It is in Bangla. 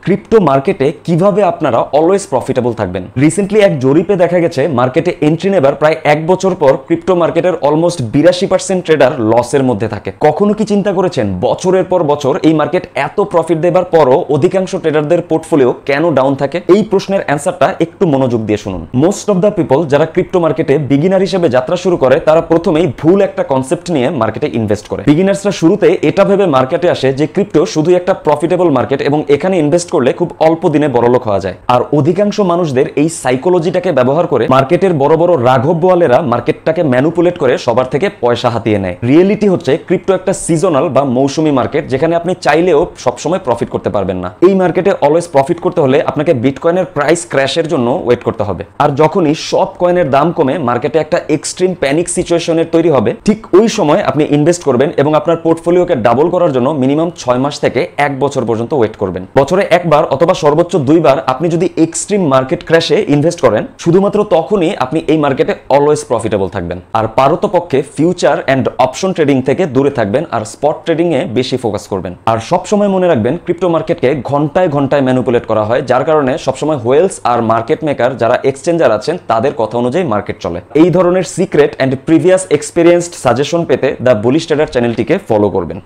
ক্রিপ্টো মার্কেটে কিভাবে আপনারা অলওয়েজ প্রফিটেবল থাকবেন। রিসেন্টলি এক জরিপে দেখা গেছে মার্কেটে এন্ট্রি নেবার প্রায় 1 বছর পর ক্রিপ্টো মার্কেটের অলমোস্ট 82% ট্রেডার লসের মধ্যে থাকে। কখনো কি চিন্তা করেছেন বছরের পর বছর এই মার্কেট এত প্রফিট দেবার পরও অধিকাংশ ট্রেডারদের পোর্টফোলিও কেন ডাউন থাকে? এই প্রশ্নের অ্যান্সারটা একটু মনোযোগ দিয়ে শুনুন। মোস্ট অফ দ্য পিপল যারা ক্রিপ্টো মার্কেটে বিগিনার হিসেবে যাত্রা শুরু করে তারা প্রথমেই ভুল একটা কনসেপ্ট নিয়ে মার্কেটে ইনভেস্ট করে। বিগিনার্সরা শুরুতে এটা ভেবে মার্কেটে আসে যে ক্রিপ্টো শুধু একটা প্রফিটেবল মার্কেট এবং এখানে ইনভেস্ট করলে খুব অল্প দিনে বড়লোক হওয়া যায়। আর অধিকাংশ মানুষদের এই সাইকোলজিটাকে ব্যবহার করে মার্কেটের বড় বড় রাঘব বোয়ালেরা মার্কেটটাকে ম্যানুপুলেট করে সবার থেকে পয়সা হাতিয়ে নেয়। রিয়েলিটি হচ্ছে ক্রিপ্টো একটা সিজনাল বা মৌসুমী মার্কেট, যেখানে আপনি চাইলেও সবসময় প্রফিট করতে পারবেন না। এই মার্কেটে অলওয়েজ প্রফিট করতে হলে আপনাকে বিটকয়েনের প্রাইস ক্র্যাশের জন্য ওয়েট করতে হবে। আর যখনই সব কয়েনের দাম কমে মার্কেটে একটা এক্সট্রিম প্যানিক সিচুয়েশনের তৈরি হবে, ঠিক ওই সময় আপনি ইনভেস্ট করবেন এবং আপনার পোর্টফোলিওকে ডাবল করার জন্য মিনিমাম 6 মাস থেকে 1 বছর পর্যন্ত ওয়েট করবেন। বছরে একবার অথবা সর্বোচ্চ 2 বার আপনি যদি এক্সট্রিম মার্কেট ক্র্যাশে ইনভেস্ট করেন, শুধুমাত্র তখনই আপনি এই মার্কেটে অলওয়েজ প্রফিটেবল থাকবেন। আর পারতপক্ষে ফিউচার এন্ড অপশন ট্রেডিং থেকে দূরে থাকবেন আর স্পট ট্রেডিং এ বেশি ফোকাস করবেন। আর সবসময় মনে রাখবেন ক্রিপ্টো মার্কেটকে ঘন্টায় ঘন্টায় ম্যানুপুলেট করা হয়, যার কারণে সবসময় হোয়েলস আর মার্কেট মেকার যারা এক্সচেঞ্জার আছেন তাদের কথা অনুযায়ী মার্কেট চলে। এই ধরনের secret and previous experienced suggestion পেতে দ্য বুলিশ ট্রেডার চ্যানেলটিকে ফলো করবেন।